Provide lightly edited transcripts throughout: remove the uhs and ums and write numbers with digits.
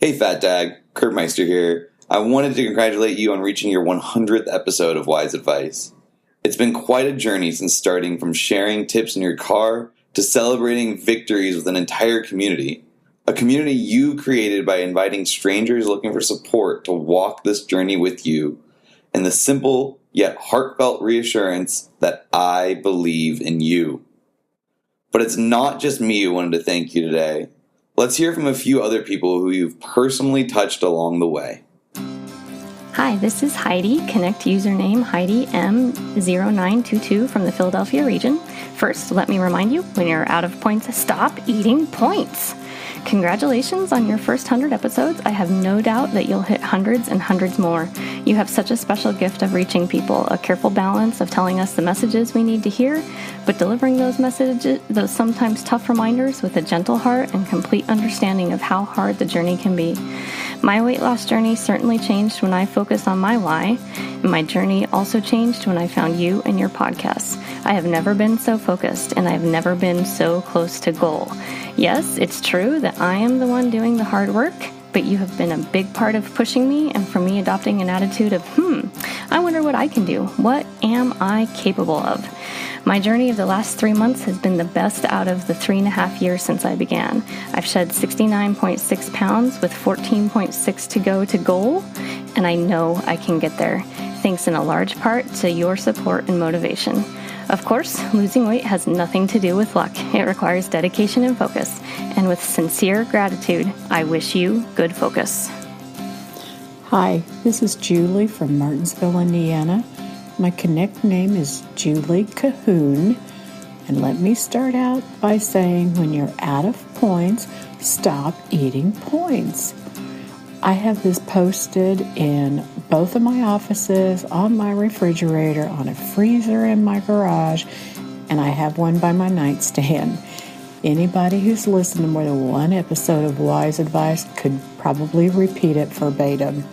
Hey Fatbag, Kurt Meister here. I wanted to congratulate you on reaching your 100th episode of Wise Advice. It's been quite a journey since starting from sharing tips in your car to celebrating victories with an entire community. A community you created by inviting strangers looking for support to walk this journey with you, and the simple yet heartfelt reassurance that I believe in you. But it's not just me who wanted to thank you today. Let's hear from a few other people who you've personally touched along the way. Hi, this is Heidi Connect, username Heidi M0922 from the Philadelphia region. First, let me remind you, when you're out of points, stop eating points. Congratulations on your first 100 episodes. I have no doubt that you'll hit hundreds and hundreds more. You have such a special gift of reaching people, a careful balance of telling us the messages we need to hear, but delivering those messages, those sometimes tough reminders with a gentle heart and complete understanding of how hard the journey can be. My weight loss journey certainly changed when I focused on my why, and my journey also changed when I found you and your podcasts. I have never been so focused, and I have never been so close to goal. Yes, it's true that I am the one doing the hard work, but you have been a big part of pushing me and for me adopting an attitude of, I wonder what I can do. What am I capable of? My journey of the last 3 months has been the best out of the 3.5 years since I began. I've shed 69.6 pounds with 14.6 to go to goal, and I know I can get there, thanks in a large part to your support and motivation. Of course, losing weight has nothing to do with luck. It requires dedication and focus. And with sincere gratitude, I wish you good focus. Hi, this is Julie from Martinsville, Indiana. My Connect name is Julie Cahoon. And let me start out by saying, when you're out of points, stop eating points. I have this posted in both of my offices, on my refrigerator, on a freezer in my garage, and I have one by my nightstand. Anybody who's listened to more than one episode of Wise Advice could probably repeat it verbatim.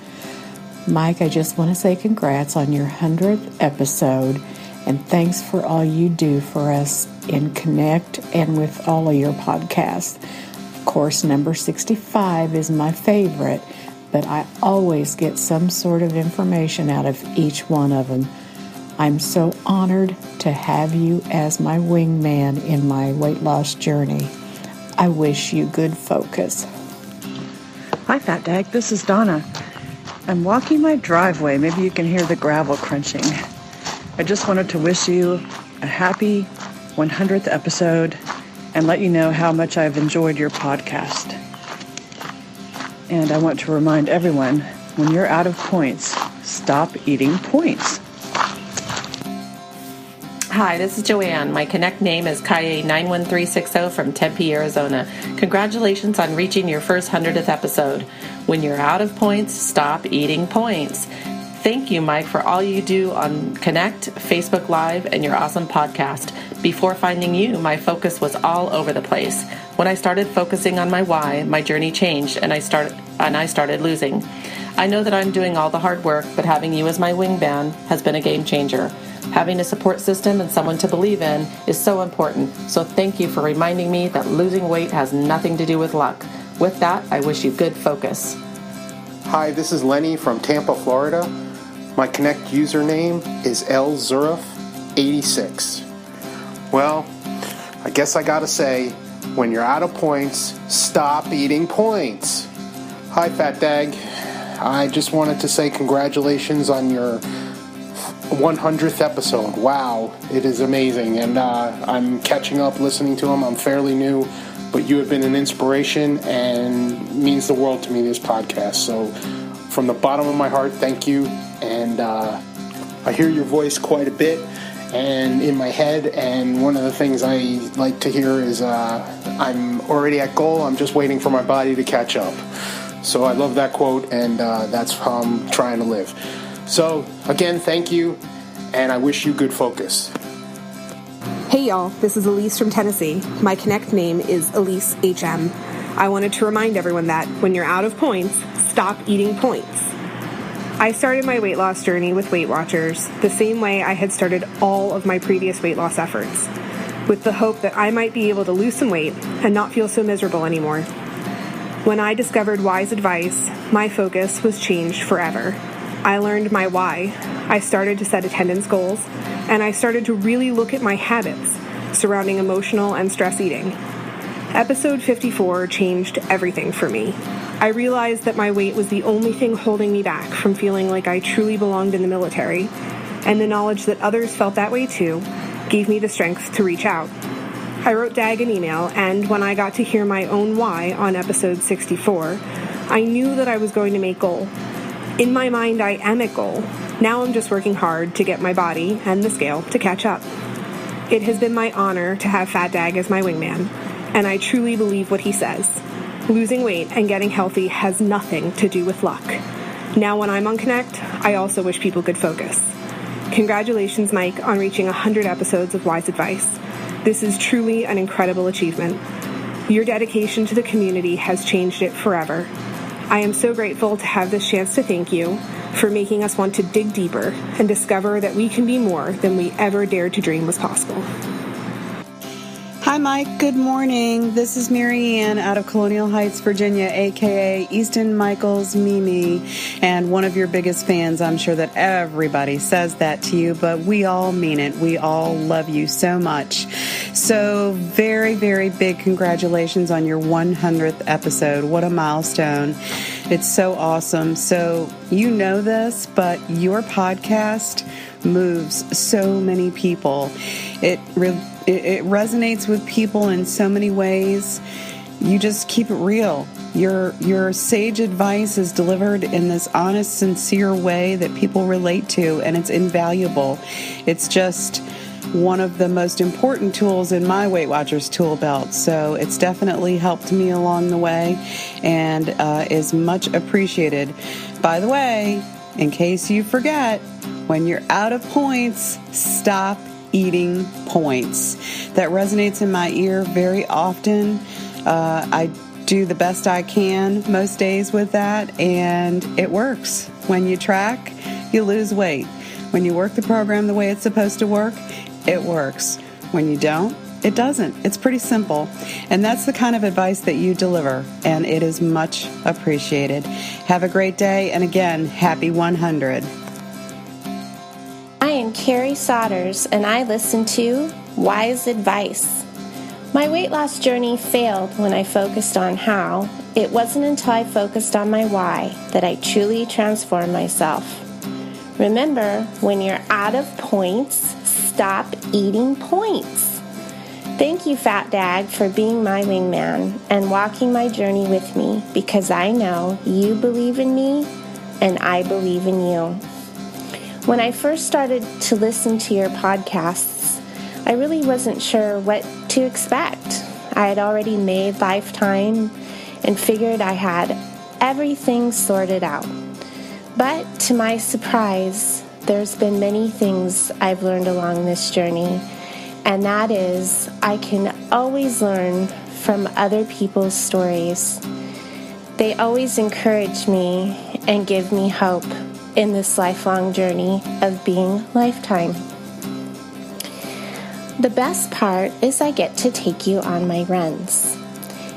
Mike, I just want to say congrats on your 100th episode, and thanks for all you do for us in Connect and with all of your podcasts. Of course, number 65 is my favorite, but I always get some sort of information out of each one of them. I'm so honored to have you as my wingman in my weight loss journey. I wish you good focus. Hi, Fatbag. This is Donna. I'm walking my driveway. Maybe you can hear the gravel crunching. I just wanted to wish you a happy 100th episode and let you know how much I've enjoyed your podcast. And I want to remind everyone, when you're out of points, stop eating points. Hi, this is Joanne. My Connect name is Kaye91360 from Tempe, Arizona. Congratulations on reaching your first 100th episode. When you're out of points, stop eating points. Thank you, Mike, for all you do on Connect, Facebook Live, and your awesome podcast. Before finding you, my focus was all over the place. When I started focusing on my why, my journey changed, and I started losing. I know that I'm doing all the hard work, but having you as my wingman has been a game changer. Having a support system and someone to believe in is so important, so thank you for reminding me that losing weight has nothing to do with luck. With that, I wish you good focus. Hi, this is Lenny from Tampa, Florida. My Connect username is LZurif86. Well, I guess I gotta say, when you're out of points, stop eating points. Hi, Fatbag. I just wanted to say congratulations on your 100th episode. Wow, it is amazing, and I'm catching up listening to them. I'm fairly new, but you have been an inspiration and means the world to me, this podcast. So from the bottom of my heart, thank you. And I hear your voice quite a bit and in my head, and one of the things I like to hear is I'm already at goal, I'm just waiting for my body to catch up. So I love that quote, and that's how I'm trying to live. So again, thank you, and I wish you good focus. Hey y'all, this is Elise from Tennessee. My Connect name is Elise HM. I wanted to remind everyone that when you're out of points, stop eating points. I started my weight loss journey with Weight Watchers the same way I had started all of my previous weight loss efforts, with the hope that I might be able to lose some weight and not feel so miserable anymore. When I discovered Wise Advice, my focus was changed forever. I learned my why. I started to set attendance goals, and I started to really look at my habits surrounding emotional and stress eating. Episode 54 changed everything for me. I realized that my weight was the only thing holding me back from feeling like I truly belonged in the military, and the knowledge that others felt that way too gave me the strength to reach out. I wrote Dag an email, and when I got to hear my own why on episode 64, I knew that I was going to make goal. In my mind, I am at goal. Now I'm just working hard to get my body and the scale to catch up. It has been my honor to have Fat Dag as my wingman, and I truly believe what he says. Losing weight and getting healthy has nothing to do with luck. Now when I'm on Connect, I also wish people could focus. Congratulations, Mike, on reaching 100 episodes of Wise Advice. This is truly an incredible achievement. Your dedication to the community has changed it forever. I am so grateful to have this chance to thank you for making us want to dig deeper and discover that we can be more than we ever dared to dream was possible. Hi, Mike. Good morning. This is Mary Ann out of Colonial Heights, Virginia, a.k.a. Easton Michaels Mimi, and one of your biggest fans. I'm sure that everybody says that to you, but we all mean it. We all love you so much. So very, very big congratulations on your 100th episode. What a milestone. It's so awesome. So you know this, but your podcast moves so many people. It resonates with people in so many ways. You just keep it real. Your sage advice is delivered in this honest, sincere way that people relate to, and it's invaluable. It's just one of the most important tools in my Weight Watchers tool belt. So it's definitely helped me along the way and is much appreciated. By the way, in case you forget, when you're out of points, stop eating points. That resonates in my ear very often. I do the best I can most days with that, and it works. When you track, you lose weight. When you work the program the way it's supposed to work, it works. When you don't, it doesn't. It's pretty simple. And that's the kind of advice that you deliver, and it is much appreciated. Have a great day, and again, happy 100. I am Carrie Sodders, and I listen to Wise Advice. My weight loss journey failed when I focused on how. It wasn't until I focused on my why that I truly transformed myself. Remember, when you're out of points, stop eating points. Thank you, Fat Dag, for being my wingman and walking my journey with me, because I know you believe in me and I believe in you. When I first started to listen to your podcasts, I really wasn't sure what to expect. I had already made Lifetime and figured I had everything sorted out. But to my surprise, there's been many things I've learned along this journey, and that is I can always learn from other people's stories. They always encourage me and give me hope in this lifelong journey of being Lifetime. The best part is I get to take you on my runs.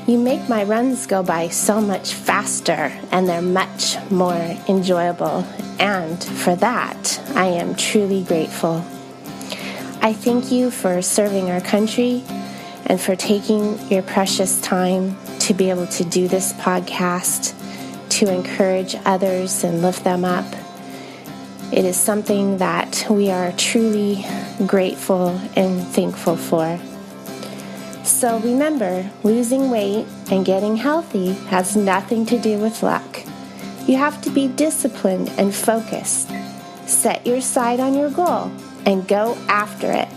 You make my runs go by so much faster, and they're much more enjoyable, and for that, I am truly grateful. I thank you for serving our country and for taking your precious time to be able to do this podcast, to encourage others and lift them up. It is something that we are truly grateful and thankful for. So remember, losing weight and getting healthy has nothing to do with luck. You have to be disciplined and focused. Set your sight on your goal and go after it.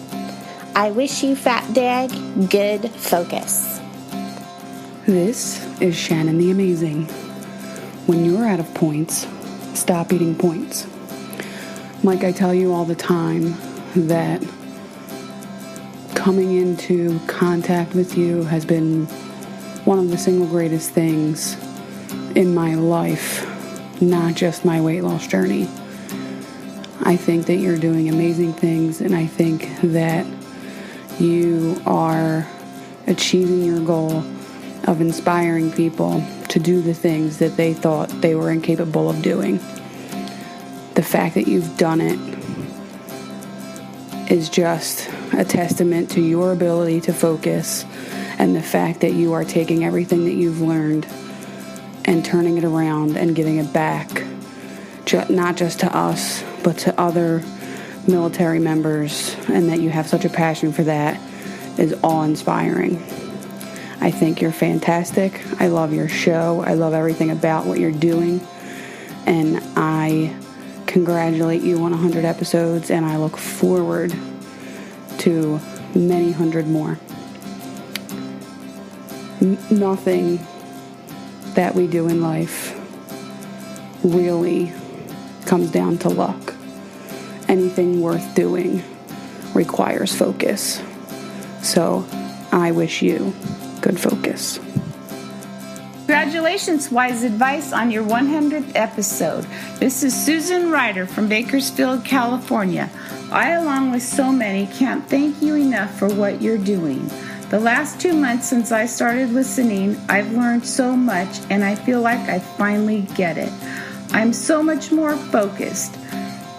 I wish you, Fat Dag, good focus. This is Shannon the Amazing. When you're out of points, stop eating points. Like I tell you all the time, that coming into contact with you has been one of the single greatest things in my life, not just my weight loss journey. I think that you're doing amazing things, and I think that you are achieving your goal of inspiring people to do the things that they thought they were incapable of doing. The fact that you've done it is just a testament to your ability to focus, and the fact that you are taking everything that you've learned and turning it around and giving it back, not just to us, but to other military members, and that you have such a passion for that is awe-inspiring. I think you're fantastic. I love your show. I love everything about what you're doing, and I congratulate you on 100 episodes, and I look forward to many hundred more. Nothing that we do in life really comes down to luck. Anything worth doing requires focus. So I wish you good focus. Congratulations, Wise Advice, on your 100th episode. This is Susan Ryder from Bakersfield, California. I, along with so many, can't thank you enough for what you're doing. The last 2 months since I started listening, I've learned so much, and I feel like I finally get it. I'm so much more focused.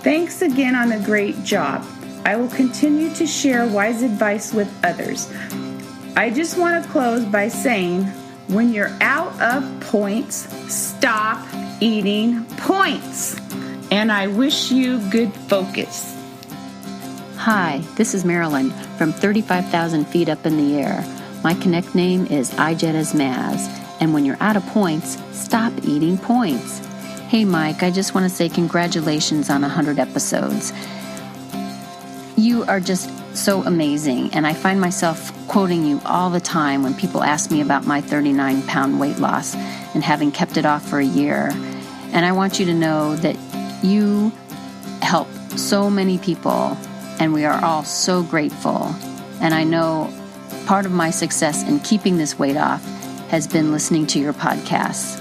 Thanks again on a great job. I will continue to share wise advice with others. I just want to close by saying, when you're out of points, stop eating points. And I wish you good focus. Hi, this is Marilyn from 35,000 feet up in the air. My Connect name is iJetAsMaz. And when you're out of points, stop eating points. Hey Mike, I just want to say congratulations on 100 episodes. You are just so amazing, and I find myself quoting you all the time when people ask me about my 39-pound weight loss and having kept it off for a year. And I want you to know that you help so many people, and we are all so grateful. And I know part of my success in keeping this weight off has been listening to your podcasts.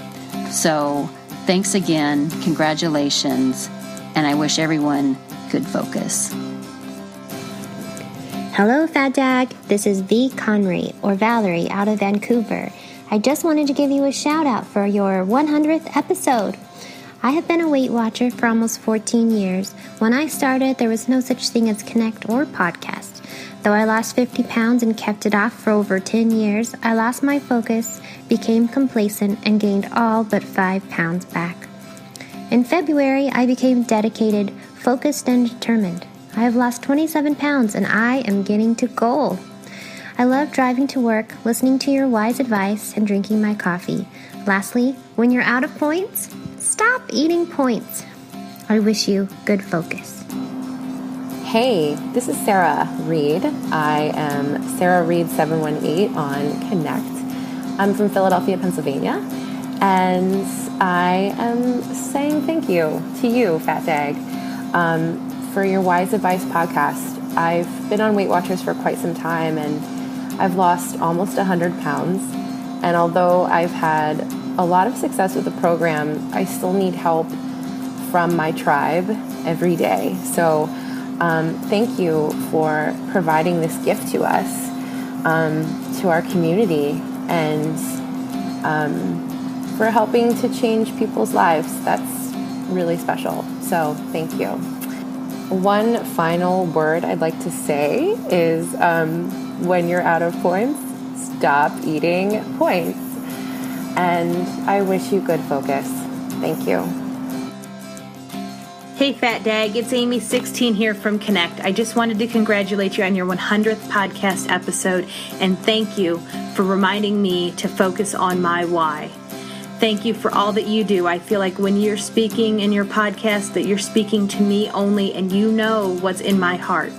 So thanks again, congratulations, and I wish everyone good focus. Hello, Fatbag. This is V. Conry, or Valerie, out of Vancouver. I just wanted to give you a shout out for your 100th episode. I have been a Weight Watcher for almost 14 years. When I started, there was no such thing as Connect or podcast. Though I lost 50 pounds and kept it off for over 10 years, I lost my focus, became complacent, and gained all but 5 pounds back. In February, I became dedicated, focused, and determined. I have lost 27 pounds, and I am getting to goal. I love driving to work, listening to your wise advice, and drinking my coffee. Lastly, when you're out of points, stop eating points. I wish you good focus. Hey, this is Sarah Reed. I am Sarah Reed 718 on Connect. I'm from Philadelphia, Pennsylvania, and I am saying thank you to you, Fatbag, for your Wise Advice podcast. I've been on Weight Watchers for quite some time, and I've lost almost 100 pounds. And although I've had a lot of success with the program, I still need help from my tribe every day. So thank you for providing this gift to us, to our community, and for helping to change people's lives. That's really special. So thank you. One final word I'd like to say is when you're out of points, stop eating points. And I wish you good focus. Thank you. Hey, Fatbag, it's Amy16 here from Connect. I just wanted to congratulate you on your 100th podcast episode, and thank you for reminding me to focus on my why. Thank you for all that you do. I feel like when you're speaking in your podcast that you're speaking to me only, and you know what's in my heart.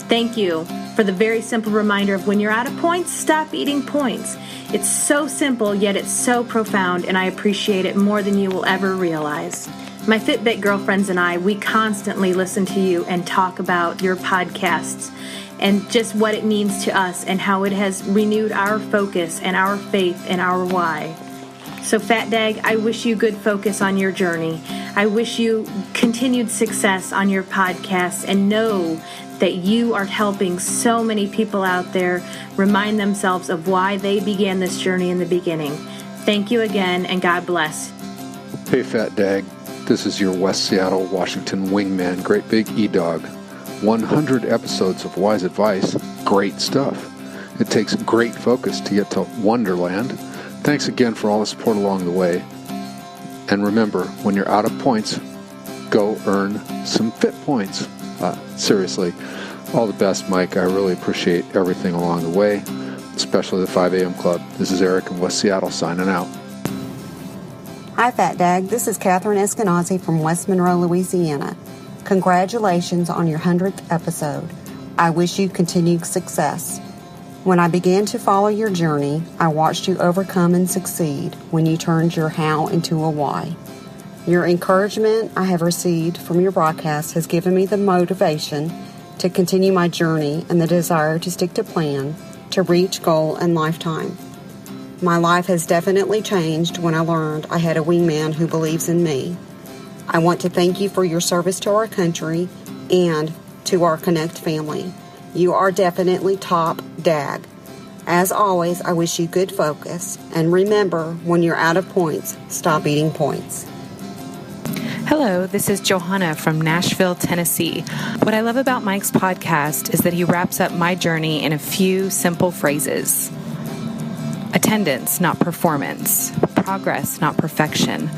Thank you for the very simple reminder of when you're out of points, stop eating points. It's so simple, yet it's so profound, and I appreciate it more than you will ever realize. My Fitbit girlfriends and I, we constantly listen to you and talk about your podcasts and just what it means to us and how it has renewed our focus and our faith and our why. So Fatbag, I wish you good focus on your journey. I wish you continued success on your podcast, and know that you are helping so many people out there remind themselves of why they began this journey in the beginning. Thank you again, and God bless. Hey, Fat Dag. This is your West Seattle, Washington wingman, Great Big E-Dog. 100 episodes of wise advice. Great stuff. It takes great focus to get to Wonderland. Thanks again for all the support along the way. And remember, when you're out of points, go earn some fit points. Seriously, all the best, Mike. I really appreciate everything along the way, especially the 5 a.m. Club. This is Eric in West Seattle signing out. Hi, Fat Dag. This is Catherine Eskenazi from West Monroe, Louisiana. Congratulations on your 100th episode. I wish you continued success. When I began to follow your journey, I watched you overcome and succeed when you turned your how into a why. Your encouragement I have received from your broadcast has given me the motivation to continue my journey and the desire to stick to plan to reach goal and lifetime. My life has definitely changed when I learned I had a wingman who believes in me. I want to thank you for your service to our country and to our Connect family. You are definitely top dag. As always, I wish you good focus. And remember, when you're out of points, stop eating points. Hello, this is Johanna from Nashville, Tennessee. What I love about Mike's podcast is that he wraps up my journey in a few simple phrases. Attendance, not performance. Progress, not perfection.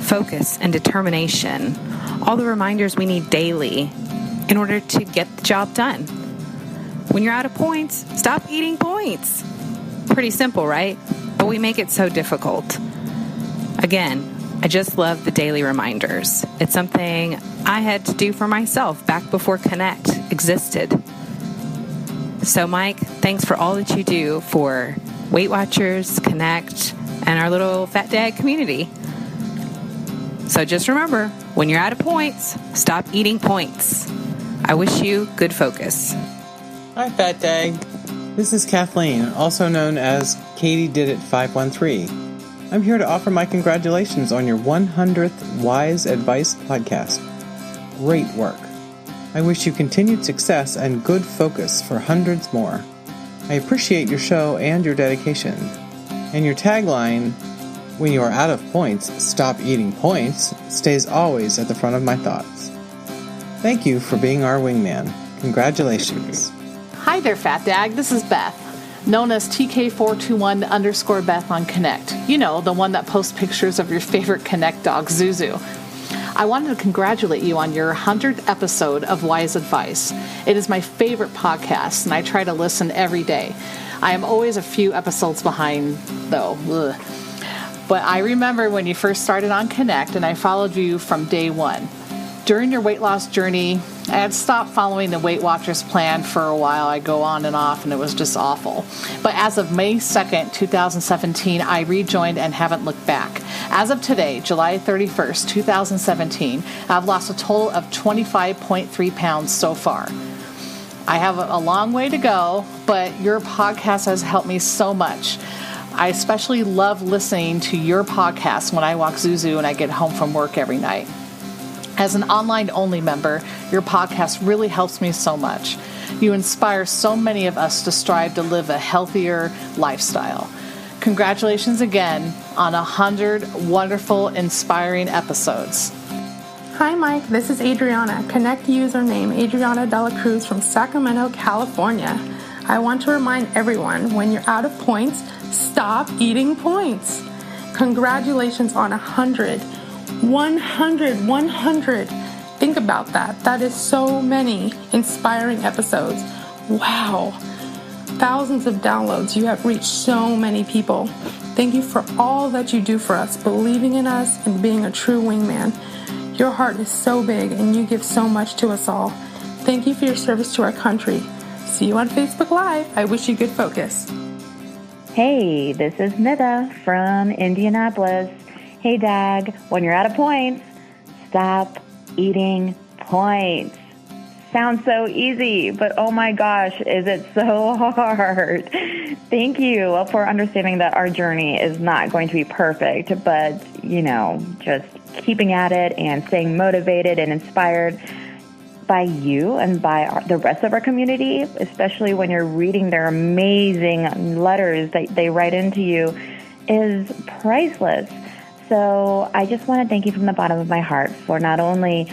Focus and determination. All the reminders we need daily in order to get the job done. When you're out of points, stop eating points. Pretty simple, right? But we make it so difficult. Again, I just love the daily reminders. It's something I had to do for myself back before Connect existed. So, Mike, thanks for all that you do for Weight Watchers, Connect, and our little Fat Dad community. So just remember, when you're out of points, stop eating points. I wish you good focus. Hi, Fat Dag. This is Kathleen, also known as Katie Did It 513. I'm here to offer my congratulations on your 100th Wise Advice podcast. Great work. I wish you continued success and good focus for hundreds more. I appreciate your show and your dedication. And your tagline, when you are out of points, stop eating points, stays always at the front of my thoughts. Thank you for being our wingman. Congratulations. Hi there, Fat Dag. This is Beth, known as TK421_Beth on Connect. You know, the one that posts pictures of your favorite Connect dog, Zuzu. I wanted to congratulate you on your 100th episode of Wise Advice. It is my favorite podcast, and I try to listen every day. I am always a few episodes behind, though. Ugh. But I remember when you first started on Connect, and I followed you from day one. During your weight loss journey, I had stopped following the Weight Watchers plan for a while. I go on and off, and it was just awful. But as of May 2nd, 2017, I rejoined and haven't looked back. As of today, July 31st, 2017, I've lost a total of 25.3 pounds so far. I have a long way to go, but your podcast has helped me so much. I especially love listening to your podcast when I walk Zuzu and I get home from work every night. As an online-only member, your podcast really helps me so much. You inspire so many of us to strive to live a healthier lifestyle. Congratulations again on 100 wonderful, inspiring episodes. Hi, Mike. This is Adriana. Connect username Adriana Dela Cruz from Sacramento, California. I want to remind everyone, when you're out of points, stop eating points. Congratulations on 100. 100. Think about that. That is so many inspiring episodes. Wow. Thousands of downloads. You have reached so many people. Thank you for all that you do for us, believing in us and being a true wingman. Your heart is so big and you give so much to us all. Thank you for your service to our country. See you on Facebook Live. I wish you good focus. Hey, this is Mytha from Indianapolis. Hey, Dag, when you're out of points, stop eating points. Sounds so easy, but oh my gosh, is it so hard. Thank you for understanding that our journey is not going to be perfect, but, just keeping at it and staying motivated and inspired by you and by the rest of our community, especially when you're reading their amazing letters that they write into you. is priceless. So I just want to thank you from the bottom of my heart for not only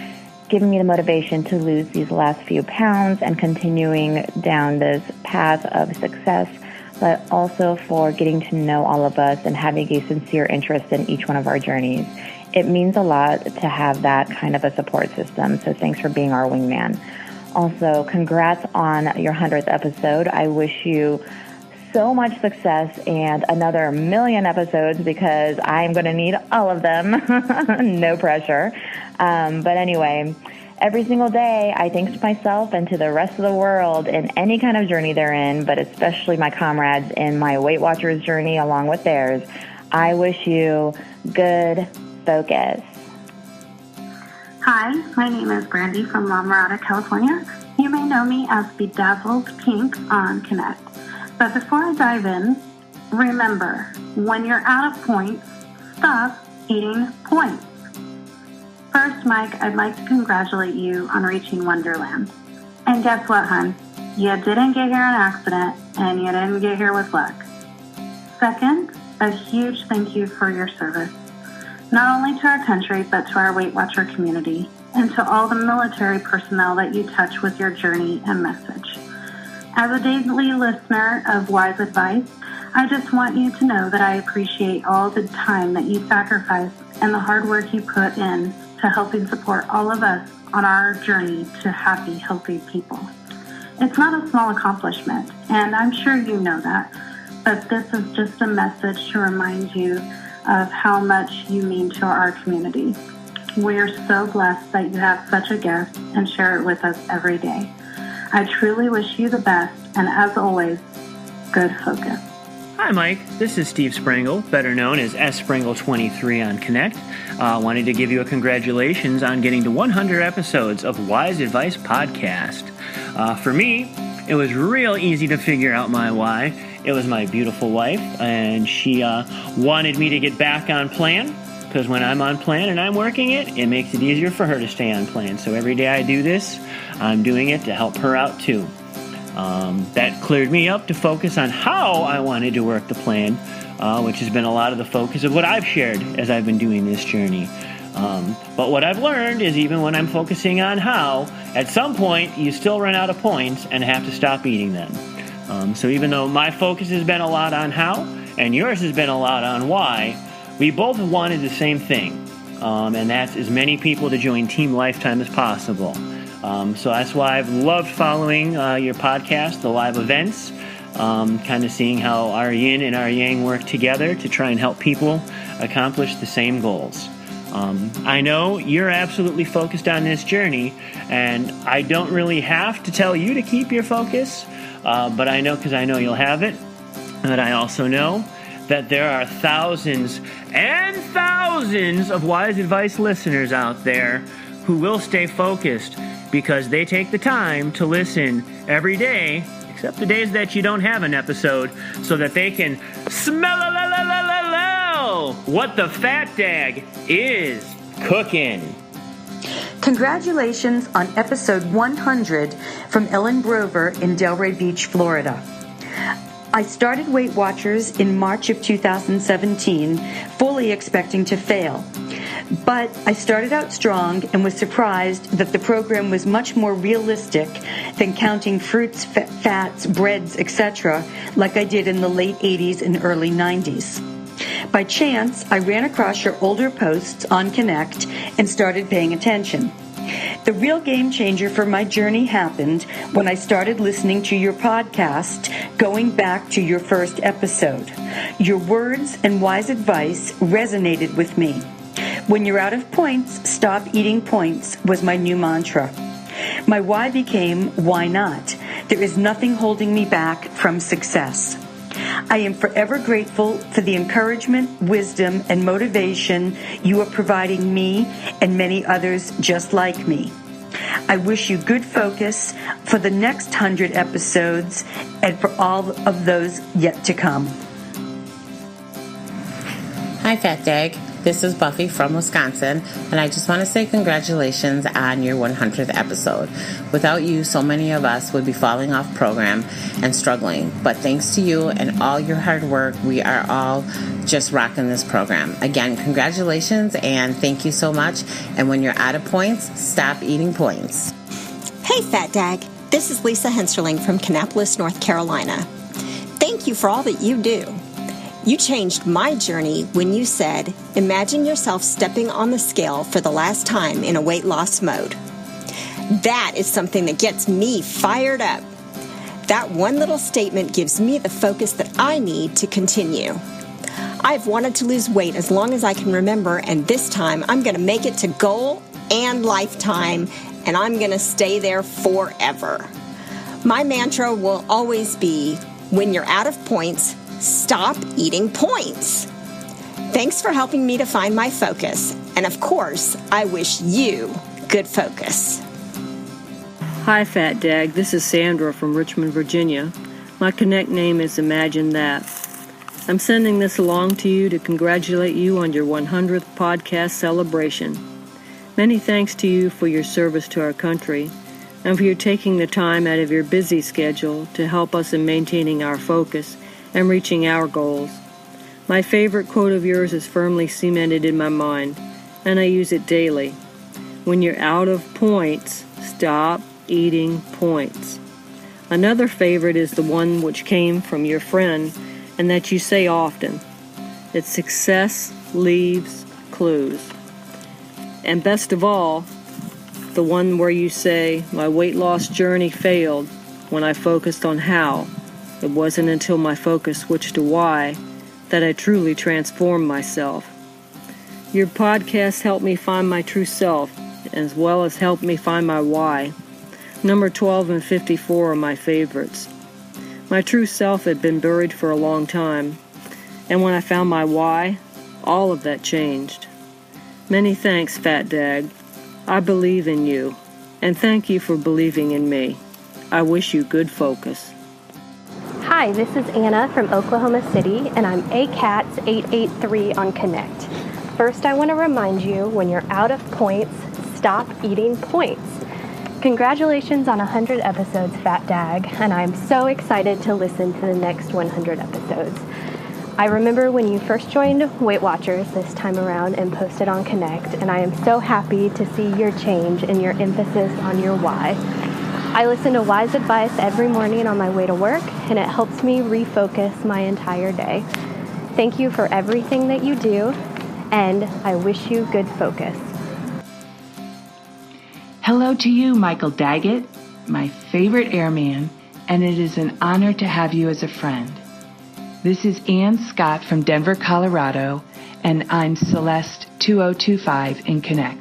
giving me the motivation to lose these last few pounds and continuing down this path of success, but also for getting to know all of us and having a sincere interest in each one of our journeys. It means a lot to have that kind of a support system, so thanks for being our wingman. Also, congrats on your 100th episode. I wish you so much success and another 1,000,000 episodes because I'm going to need all of them. No pressure. But anyway, every single day I thank myself and to the rest of the world in any kind of journey they're in, but especially my comrades in my Weight Watchers journey along with theirs. I wish you good focus. Hi, my name is Brandy from Monroe, California. You may know me as Bedazzled Pink on Connect. But before I dive in, remember, when you're out of points, stop eating points. First, Mike, I'd like to congratulate you on reaching Wonderland. And guess what, hon? You didn't get here on accident, and you didn't get here with luck. Second, a huge thank you for your service, not only to our country, but to our Weight Watcher community, and to all the military personnel that you touch with your journey and message. As a daily listener of Wise Advice, I just want you to know that I appreciate all the time that you sacrifice and the hard work you put in to helping support all of us on our journey to happy, healthy people. It's not a small accomplishment, and I'm sure you know that, but this is just a message to remind you of how much you mean to our community. We are so blessed that you have such a gift and share it with us every day. I truly wish you the best, and as always, good focus. Hi, Mike. This is Steve Sprangle, better known as Sprangle23 on Connect. Wanted to give you a congratulations on getting to 100 episodes of Wise Advice Podcast. For me, it was real easy to figure out my why. It was my beautiful wife, and she wanted me to get back on plan, because when I'm on plan and I'm working it makes it easier for her to stay on plan. So every day I do this, I'm doing it to help her out too. That cleared me up to focus on how I wanted to work the plan, which has been a lot of the focus of what I've shared as I've been doing this journey. But what I've learned is even when I'm focusing on how, at some point you still run out of points and have to stop eating them. So even though my focus has been a lot on how and yours has been a lot on why, we both wanted the same thing, and that's as many people to join Team Lifetime as possible. So that's why I've loved following your podcast, the live events, kind of seeing how our yin and our yang work together to try and help people accomplish the same goals. I know you're absolutely focused on this journey, and I don't really have to tell you to keep your focus, but I know because I know you'll have it, but I also know that there are thousands and thousands of Wise Advice listeners out there who will stay focused because they take the time to listen every day, except the days that you don't have an episode, so that they can smell what the fat dag is cooking. Congratulations on episode 100 from Ellen Brover in Delray Beach, Florida. I started Weight Watchers in March of 2017, fully expecting to fail. But I started out strong and was surprised that the program was much more realistic than counting fruits, fats, breads, etc., like I did in the late 80s and early 90s. By chance, I ran across your older posts on Connect and started paying attention. The real game changer for my journey happened when I started listening to your podcast, going back to your first episode. Your words and wise advice resonated with me. When you're out of points, stop eating points was my new mantra. My why became, why not? There is nothing holding me back from success. I am forever grateful for the encouragement, wisdom, and motivation you are providing me and many others just like me. I wish you good focus for the next 100 episodes and for all of those yet to come. Hi, Fat Dag. This is Buffy from Wisconsin, and I just want to say congratulations on your 100th episode. Without you, so many of us would be falling off program and struggling. But thanks to you and all your hard work, we are all just rocking this program. Again, congratulations and thank you so much. And when you're out of points, stop eating points. Hey, Fat Dag. This is Lisa Hensterling from Kannapolis, North Carolina. Thank you for all that you do. You changed my journey when you said, imagine yourself stepping on the scale for the last time in a weight loss mode. That is something that gets me fired up. That one little statement gives me the focus that I need to continue. I've wanted to lose weight as long as I can remember, and this time I'm going to make it to goal and lifetime, and I'm going to stay there forever. My mantra will always be, when you're out of points, stop eating points. Thanks for helping me to find my focus. And of course, I wish you good focus. Hi, Fat Dag. This is Sandra from Richmond, Virginia. My Connect name is Imagine That. I'm sending this along to you to congratulate you on your 100th podcast celebration. Many thanks to you for your service to our country and for your taking the time out of your busy schedule to help us in maintaining our focus and reaching our goals. My favorite quote of yours is firmly cemented in my mind, and I use it daily. When you're out of points, stop eating points. Another favorite is the one which came from your friend and that you say often. It's success leaves clues. And best of all, the one where you say, my weight loss journey failed when I focused on how. It wasn't until my focus switched to why that I truly transformed myself. Your podcast helped me find my true self, as well as helped me find my why. Number 12 and 54 are my favorites. My true self had been buried for a long time, and when I found my why, all of that changed. Many thanks, Fat Dag. I believe in you, and thank you for believing in me. I wish you good focus. Hi, this is Anna from Oklahoma City, and I'm ACATS883 on Connect. First, I want to remind you, when you're out of points, stop eating points. Congratulations on 100 episodes, Fat Dag, and I'm so excited to listen to the next 100 episodes. I remember when you first joined Weight Watchers this time around and posted on Connect, and I am so happy to see your change and your emphasis on your why. I listen to wise advice every morning on my way to work, and it helps me refocus my entire day. Thank you for everything that you do, and I wish you good focus. Hello to you, Michael Daggett, my favorite airman, and it is an honor to have you as a friend. This is Ann Scott from Denver, Colorado, and I'm Celeste 2025 in Connect.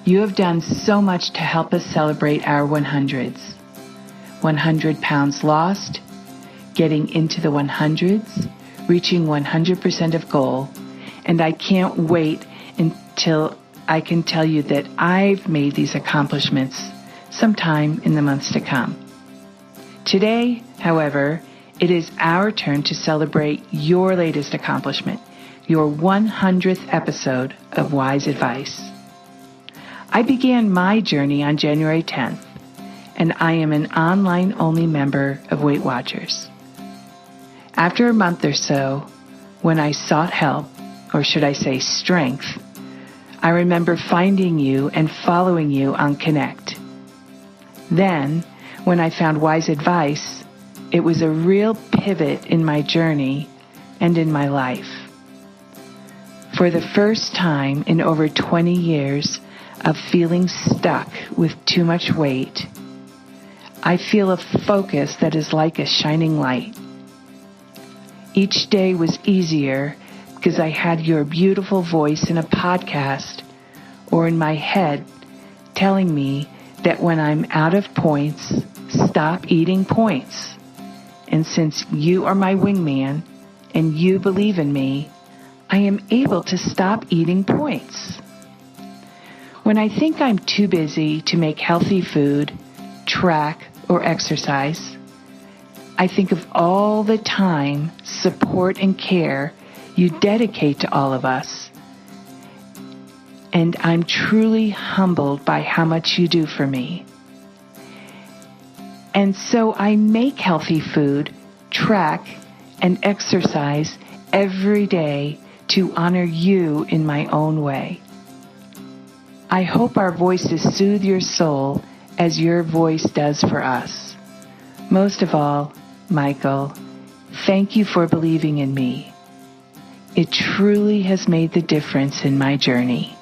You have done so much to help us celebrate our 100s. 100 pounds lost, getting into the 100s, reaching 100% of goal, and I can't wait until I can tell you that I've made these accomplishments sometime in the months to come. Today, however, it is our turn to celebrate your latest accomplishment, your 100th episode of Wise Advice. I began my journey on January 10th, and I am an online-only member of Weight Watchers. After a month or so, when I sought help, or should I say strength, I remember finding you and following you on Connect. Then, when I found Wise Advice, it was a real pivot in my journey and in my life. For the first time in over 20 years of feeling stuck with too much weight, I feel a focus that is like a shining light. Each day was easier because I had your beautiful voice in a podcast or in my head telling me that when I'm out of points, stop eating points. And since you are my wingman and you believe in me, I am able to stop eating points. When I think I'm too busy to make healthy food, track, or exercise, I think of all the time, support, and care you dedicate to all of us, and I'm truly humbled by how much you do for me. And so I make healthy food, track, and exercise every day to honor you in my own way. I hope our voices soothe your soul as your voice does for us. Most of all, Michael, thank you for believing in me. It truly has made the difference in my journey.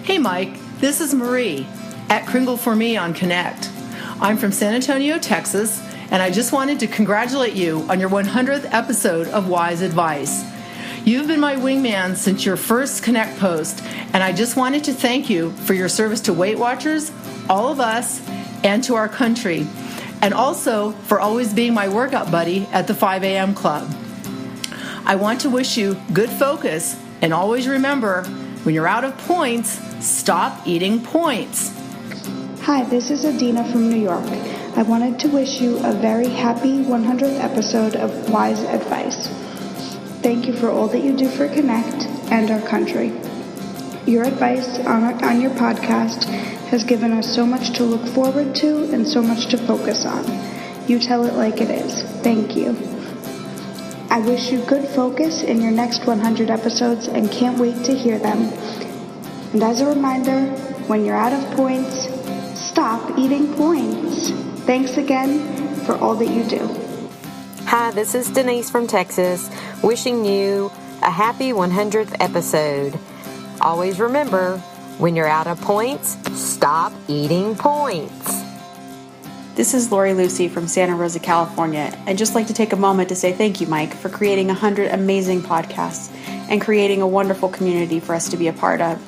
Hey Mike, this is Marie at Kringle for Me on Connect. I'm from San Antonio, Texas, and I just wanted to congratulate you on your 100th episode of Wise Advice. You've been my wingman since your first Connect post, and I just wanted to thank you for your service to Weight Watchers, all of us, and to our country, and also for always being my workout buddy at the 5 a.m. club. I want to wish you good focus, and always remember, when you're out of points, stop eating points. Hi, this is Adina from New York. I wanted to wish you a very happy 100th episode of Wise Advice. Thank you for all that you do for Connect and our country. Your advice on your podcast has given us so much to look forward to and so much to focus on. You tell it like it is. Thank you. I wish you good focus in your next 100 episodes and can't wait to hear them. And as a reminder, when you're out of points, stop eating points. Thanks again for all that you do. Hi, this is Denise from Texas, wishing you a happy 100th episode. Always remember, when you're out of points, stop eating points. This is Lori Lucy from Santa Rosa, California. I'd just like to take a moment to say thank you, Mike, for creating 100 amazing podcasts and creating a wonderful community for us to be a part of.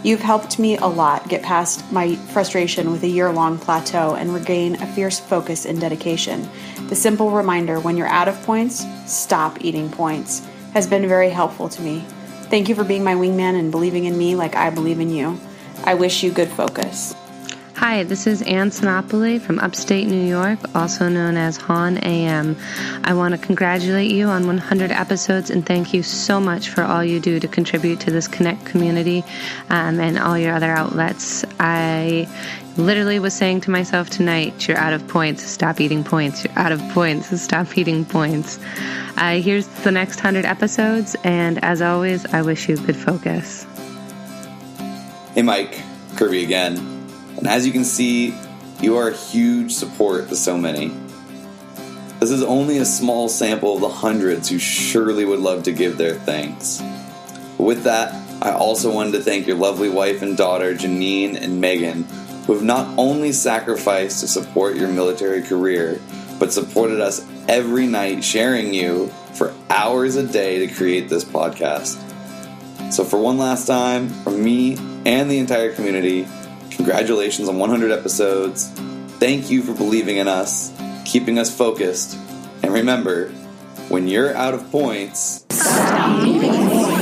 You've helped me a lot get past my frustration with a year-long plateau and regain a fierce focus and dedication. The simple reminder, when you're out of points, stop eating points, has been very helpful to me. Thank you for being my wingman and believing in me like I believe in you. I wish you good focus. Hi, this is Ann Sinopoli from upstate New York, also known as Han AM. I want to congratulate you on 100 episodes and thank you so much for all you do to contribute to this Connect community and all your other outlets. I literally was saying to myself tonight, you're out of points, stop eating points. You're out of points, stop eating points. Here's the next 100 episodes, and as always, I wish you good focus. Hey Mike, Kirby again. And as you can see, you are a huge support to so many. This is only a small sample of the hundreds who surely would love to give their thanks. But with that, I also wanted to thank your lovely wife and daughter, Janine and Megan, who have not only sacrificed to support your military career, but supported us every night, sharing you for hours a day to create this podcast. So for one last time, from me and the entire community, congratulations on 100 episodes. Thank you for believing in us, keeping us focused. And remember, when you're out of points, stop eating points.